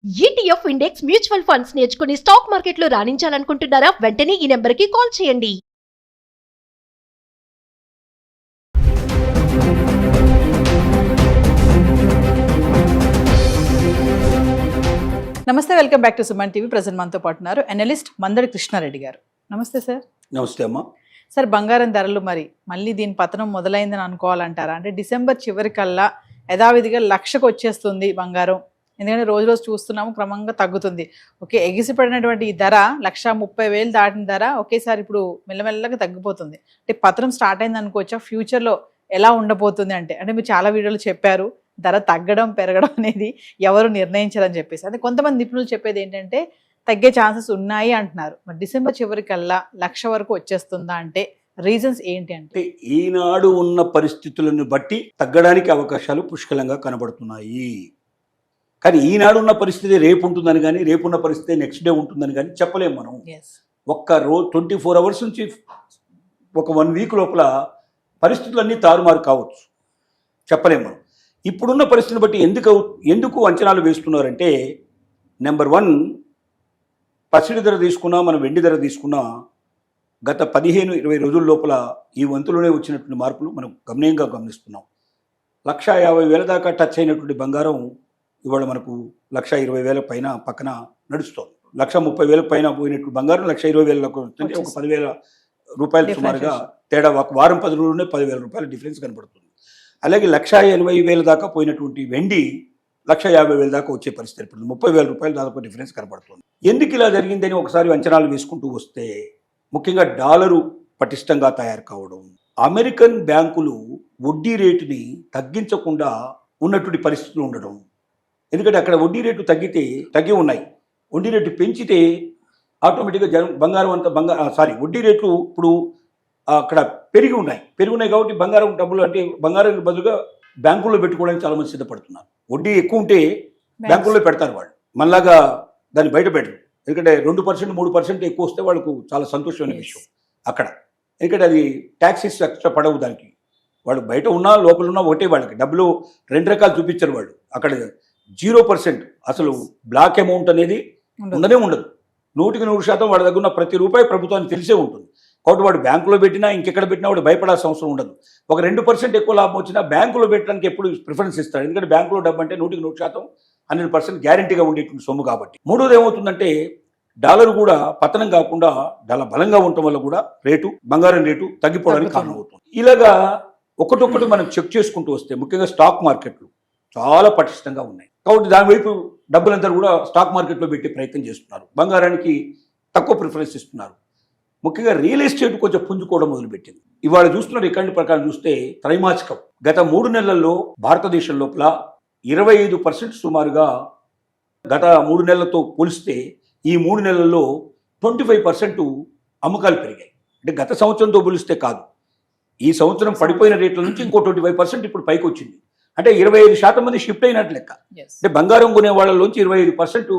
ETF index mutual funds నేర్చుకుని stock మార్కెట్లో రాణించాలనుకుంటున్నారా? వెంటనే ఈ నెంబర్కి కాల్ చేయండి. నమస్తే, welcome back to Suman TV. Present మనతో పాటు ఉన్నారు అనలిస్ట్ మందడి కృష్ణారెడ్డి గారు. నమస్తే సార్. నమస్తే అమ్మా. సార్, బంగారం ధరలు మళ్ళీ దీని పతనం మొదలైందని అనుకోవాలంటారా? అంటే డిసెంబర్ చివరికల్లా యథావిధిగా 1,00,000కు వచ్చేస్తుంది బంగారం. ఎందుకంటే రోజు రోజు చూస్తున్నాము క్రమంగా తగ్గుతుంది. ఓకే, ఎగిసిపడినటువంటి ఈ ధర 1,30,000 దాటిన ధర ఒకేసారి ఇప్పుడు మెల్లమెల్లగా తగ్గిపోతుంది. అంటే పతనం స్టార్ట్ అయింది అనుకోవచ్చా? ఫ్యూచర్లో ఎలా ఉండబోతుంది అంటే మీరు చాలా వీడియోలు చెప్పారు, ధర తగ్గడం పెరగడం అనేది ఎవరు నిర్ణయించారని చెప్పేసి. అంటే కొంతమంది నిపుణులు చెప్పేది ఏంటంటే తగ్గే ఛాన్సెస్ ఉన్నాయి అంటున్నారు. మరి డిసెంబర్ చివరికల్లా 1,00,000 వరకు వచ్చేస్తుందా అంటే రీజన్స్ ఏంటి అంటే? ఈనాడు ఉన్న పరిస్థితులను బట్టి తగ్గడానికి అవకాశాలు పుష్కలంగా కనబడుతున్నాయి. కానీ ఈనాడు ఉన్న పరిస్థితి రేపు ఉంటుందని కానీ, రేపున్న పరిస్థితి నెక్స్ట్ డే ఉంటుందని కానీ చెప్పలేము మనం. ఒక్క రోజు 24 అవర్స్ నుంచి ఒక 1 వీక్ లోపల పరిస్థితులన్నీ తారుమారు కావచ్చు, చెప్పలేము మనం. ఇప్పుడున్న పరిస్థితిని బట్టి ఎందుకు అంచనాలు వేస్తున్నారంటే, నెంబర్ 1, పసిడి ధర తీసుకున్నా, మనం వెండి ధర తీసుకున్నా గత 15-20 రోజుల లోపల ఈ వంతులోనే వచ్చినటువంటి మార్పులు మనం గమనీయంగా గమనిస్తున్నాం. 1,50,000 దాకా టచ్ అయినటువంటి బంగారం ఇవాళ మనకు 1,20,000 పైన పక్కన నడుస్తోంది. 1,30,000 పైన పోయినట్టు బంగారం 1,20,000లకు వస్తుంది. ఒక 10,000 రూపాయలు సుమారుగా తేడా, ఒక వారం 10 రోజుల్లోనే 10,000 రూపాయల డిఫరెన్స్ కనబడుతుంది. అలాగే 1,80,000 దాకా పోయినటువంటి వెండి 1,50,000 దాకా వచ్చే పరిస్థితి ఏర్పడుతుంది. 30,000 రూపాయలు దాదాపు డిఫరెన్స్ కనబడుతుంది. ఎందుకు ఇలా జరిగిందని ఒకసారి అంచనాలు వేసుకుంటూ వస్తే, ముఖ్యంగా డాలరు పటిష్టంగా తయారు కావడం, అమెరికన్ బ్యాంకులు వడ్డీ రేటుని తగ్గించకుండా ఉన్నటువంటి పరిస్థితులు ఉండడం. ఎందుకంటే అక్కడ వడ్డీ రేటు తగ్గి ఉన్నాయి. వడ్డీ రేటు పెంచితే ఆటోమేటిక్గా బంగారం అంతా వడ్డీ రేట్లు ఇప్పుడు అక్కడ పెరిగి ఉన్నాయి కాబట్టి బంగారం డబ్బులు అంటే బంగారం బదులుగా బ్యాంకుల్లో పెట్టుకోవడానికి చాలా మంది సిద్ధపడుతున్నారు. వడ్డీ ఎక్కువ ఉంటే బ్యాంకుల్లో పెడతారు వాళ్ళు, మనలాగా దాన్ని బయట పెట్టరు. ఎందుకంటే 2%, 3% ఎక్కువ వస్తే వాళ్ళకు చాలా సంతోషమైన విషయం అక్కడ. ఎందుకంటే అది ట్యాక్సెస్ ఎక్స్ట్రా పడవు దానికి. వాళ్ళు బయట ఉన్నా లోపల ఉన్నా ఒకటే, వాళ్ళకి డబ్బులు 2 రకాలు చూపించరు వాళ్ళు. అక్కడ 0% అసలు బ్లాక్ అమౌంట్ అనేది ఉండనే ఉండదు. 100% వాళ్ళ దగ్గర ఉన్న ప్రతి రూపాయి ప్రభుత్వానికి తెలిసే ఉంటుంది. కాబట్టి వాడు బ్యాంకులో పెట్టినా ఇంకెక్కడ పెట్టినా వాడు భయపడాల్సిన అవసరం ఉండదు. ఒక 2% ఎక్కువ లాభం వచ్చినా బ్యాంకులో పెట్టడానికి ఎప్పుడు ప్రిఫరెన్స్ ఇస్తాడు. ఎందుకంటే బ్యాంకులో డబ్బు అంటే 100% 100% గ్యారంటీగా ఉండేటువంటి సొమ్ము కాబట్టి. మూడోది ఏమవుతుందంటే, డాలర్ కూడా పతనం కాకుండా చాలా బలంగా ఉండటం వల్ల కూడా బంగారం రేటు తగ్గిపోవడానికి కారణం అవుతుంది. ఇలాగా ఒకటొక్కటి మనం చెక్ చేసుకుంటూ వస్తే, ముఖ్యంగా స్టాక్ మార్కెట్లు చాలా పటిష్టంగా ఉన్నాయి. కాబట్టి దాని వైపు డబ్బులంతా కూడా స్టాక్ మార్కెట్లో పెట్టే ప్రయత్నం చేస్తున్నారు. బంగారానికి తక్కువ ప్రిఫరెన్స్ ఇస్తున్నారు. ముఖ్యంగా రియల్ ఎస్టేట్ కొంచెం పుంజుకోవడం మొదలుపెట్టింది. ఇవాళ చూస్తున్న రికార్డు ప్రకారం చూస్తే త్రైమాసికం గత 3 నెలల్లో భారతదేశం లోపల 25% సుమారుగా గత 3 నెలలతో పోలిస్తే ఈ 3 నెలల్లో 25% అమ్మకాలు పెరిగాయి. అంటే గత సంవత్సరంతో పోలిస్తే కాదు, ఈ సంవత్సరం పడిపోయిన రేట్ల నుంచి ఇంకో 25% ఇప్పుడు పైకి వచ్చింది. అంటే 25% మంది షిఫ్ట్ అయినట్లు లెక్క. అంటే బంగారం కొనే వాళ్ళలోంచి 25%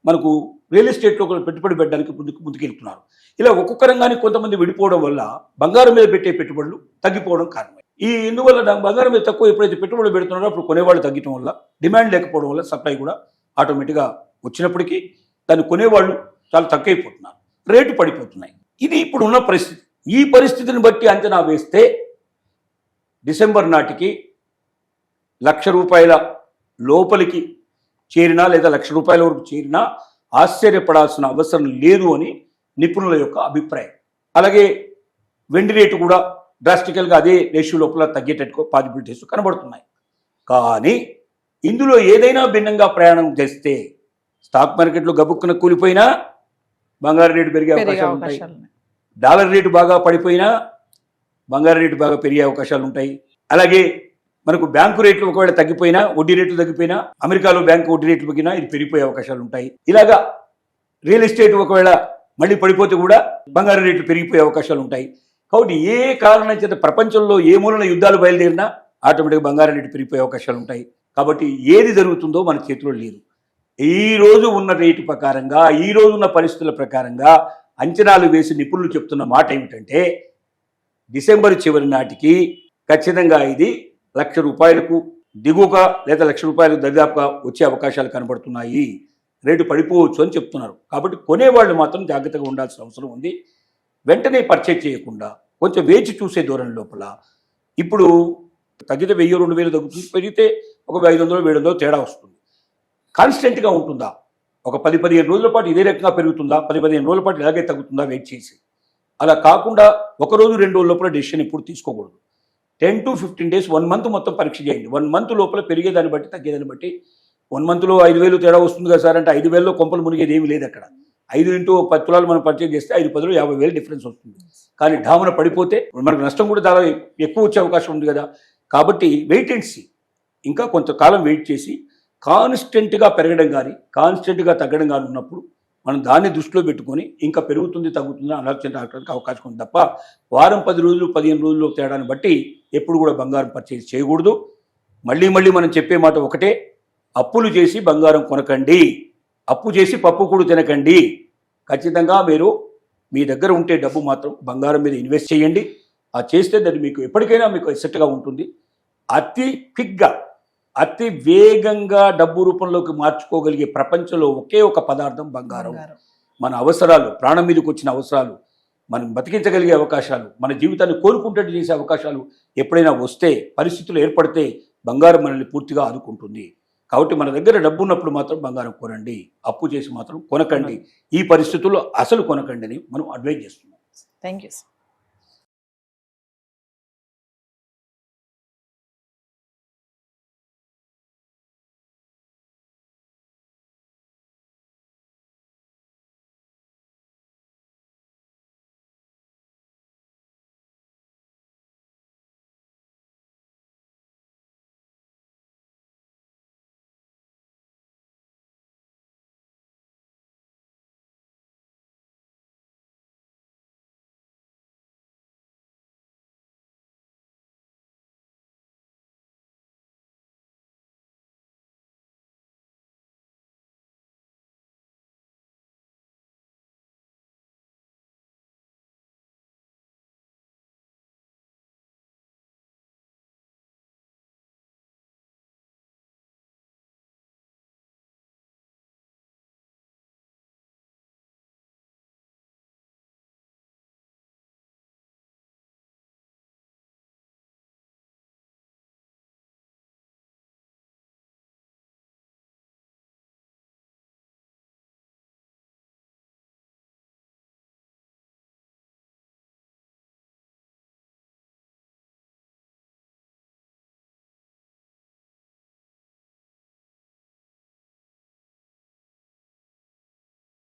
మనకు రియల్ ఎస్టేట్లో పెట్టుబడి పెట్టడానికి ముందుకెళ్తున్నారు. ఇలా ఒక్కొక్క రంగానికి కొంతమంది విడిపోవడం వల్ల బంగారం మీద పెట్టే పెట్టుబడులు తగ్గిపోవడం కారణమై, ఇందువల్ల బంగారం మీద తక్కువ ఎప్పుడైతే పెట్టుబడులు పెడుతున్నారో అప్పుడు కొనేవాళ్ళు తగ్గడం వల్ల, డిమాండ్ లేకపోవడం వల్ల సప్లై కూడా ఆటోమేటిక్గా వచ్చినప్పటికీ దాన్ని కొనేవాళ్ళు చాలా తక్కువైపోతున్నారు, రేటు పడిపోతున్నాయి. ఇది ఇప్పుడు ఉన్న పరిస్థితి. ఈ పరిస్థితిని బట్టి అంచనా వేస్తే డిసెంబర్ నాటికి 1,00,000 రూపాయల లోపలికి చేరినా లేదా 1,00,000 రూపాయల వరకు చేరినా ఆశ్చర్యపడాల్సిన అవసరం లేదు అని నిపుణుల యొక్క అభిప్రాయం. అలాగే వెండి రేటు కూడా డ్రాస్టికల్గా అదే రేషియో లోపల తగ్గేటట్టు పాసిబిలిటీస్ కనబడుతున్నాయి. కానీ ఇందులో ఏదైనా భిన్నంగా ప్రయాణం చేస్తే స్టాక్ మార్కెట్లో గబుక్కున కూలిపోయినా బంగారు రేటు పెరిగే అవకాశాలు ఉంటాయి. డాలర్ రేటు బాగా పడిపోయినా బంగారు రేటు బాగా పెరిగే అవకాశాలు ఉంటాయి. అలాగే మనకు బ్యాంకు రేట్లు ఒకవేళ తగ్గిపోయినా, వడ్డీ రేట్లు తగ్గిపోయినా, అమెరికాలో బ్యాంకు వడ్డీ రేట్లు తగ్గినా ఇది పెరిగిపోయే అవకాశాలు ఉంటాయి. ఇలాగా రియల్ ఎస్టేట్ ఒకవేళ మళ్ళీ పడిపోతే కూడా బంగారు రేట్లు పెరిగిపోయే అవకాశాలు ఉంటాయి. కాబట్టి ఏ కారణం చేత ప్రపంచంలో ఏ మూలన యుద్ధాలు బయలుదేరినా ఆటోమేటిక్గా బంగారు రేటు పెరిగిపోయే అవకాశాలు ఉంటాయి. కాబట్టి ఏది జరుగుతుందో మన చేతిలో లేదు. ఈ రోజు ఉన్న రేటు ప్రకారంగా, ఈ రోజు ఉన్న పరిస్థితుల ప్రకారంగా అంచనాలు వేసి నిపుణులు చెప్తున్న మాట ఏమిటంటే, డిసెంబర్ చివరి నాటికి ఖచ్చితంగా ఇది 1,00,000 రూపాయలకు దిగువగా లేదా 1,00,000 రూపాయలు దరిదాపుగా వచ్చే అవకాశాలు కనబడుతున్నాయి. రేటు పడిపోవచ్చు అని చెప్తున్నారు. కాబట్టి కొనేవాళ్ళు మాత్రం జాగ్రత్తగా ఉండాల్సిన అవసరం ఉంది. వెంటనే పర్చేజ్ చేయకుండా కొంచెం వేచి చూసే ధోరణి లోపల ఇప్పుడు తగ్గితే 1000-2000 తగ్గుతుంది, పెరిగితే ఒక 500-700 తేడా వస్తుంది. కాన్స్టెంట్గా ఉంటుందా, ఒక 10-15 రోజుల పాటు ఇదే రకంగా పెరుగుతుందా, 10-15 రోజుల పాటు ఇలాగే తగ్గుతుందా వెయిట్ చేసి, అలా కాకుండా ఒక రోజు 2 రోజుల లోపల డెసిషన్ ఎప్పుడు తీసుకోకూడదు. 10 to 15 days 1 month మొత్తం పరీక్ష చేయండి. 1 month లోపల పెరిగేదాన్ని బట్టి తగ్గేదాన్ని బట్టి 1 monthలో 5000 తేడా వస్తుంది కదా సార్ అంటే 5000లో కొంపలు మునిగేది ఏమీ లేదు అక్కడ. 5 into 10 తులాలు మనం పర్చేజ్ చేస్తే 5-10లో 50,000 డిఫరెన్స్ వస్తుంది. కానీ ఢామన పడిపోతే మనకు నష్టం కూడా చాలా ఎక్కువ వచ్చే అవకాశం ఉంది కదా. కాబట్టి వెయిట్ అండ్ సీ, ఇంకా కొంతకాలం వెయిట్ చేసి కాన్స్టెంట్గా పెరగడం కానీ కాన్స్టెంట్గా తగ్గడం కానీ ఉన్నప్పుడు మనం దాన్ని దృష్టిలో పెట్టుకొని ఇంకా పెరుగుతుంది తగ్గుతుంది ఆలోచించడానికి అవకాశం ఉంది తప్ప వారం 10 రోజులు 15 రోజులు తేడాన్ని బట్టి ఎప్పుడు కూడా బంగారం పర్చేజ్ చేయకూడదు. మళ్ళీ మనం చెప్పే మాట ఒకటే, అప్పులు చేసి బంగారం కొనకండి, అప్పు చేసి పప్పు కూడా తినకండి. ఖచ్చితంగా మీరు మీ దగ్గర ఉంటే డబ్బు మాత్రం బంగారం మీద ఇన్వెస్ట్ చేయండి. ఆ చేస్తే దాన్ని మీకు ఎప్పటికైనా మీకు ఎసెట్గా ఉంటుంది. అతి క్విక్గా అతి వేగంగా డబ్బు రూపంలోకి మార్చుకోగలిగే ప్రపంచంలో ఒకే ఒక పదార్థం బంగారం. మన అవసరాలు, ప్రాణం మీదకి వచ్చిన అవసరాలు, మనం బతికించగలిగే అవకాశాలు, మన జీవితాన్ని కోరుకుంటట్టు చేసే అవకాశాలు ఎప్పుడైనా వస్తే, పరిస్థితులు ఏర్పడితే బంగారం మనల్ని పూర్తిగా ఆదుకుంటుంది. కాబట్టి మన దగ్గర డబ్బు ఉన్నప్పుడు మాత్రం బంగారం కొనండి, అప్పు చేసి మాత్రం కొనకండి. ఈ పరిస్థితుల్లో అసలు కొనకండి అని మనం అడ్వైజ్ చేస్తున్నాం. Thank you.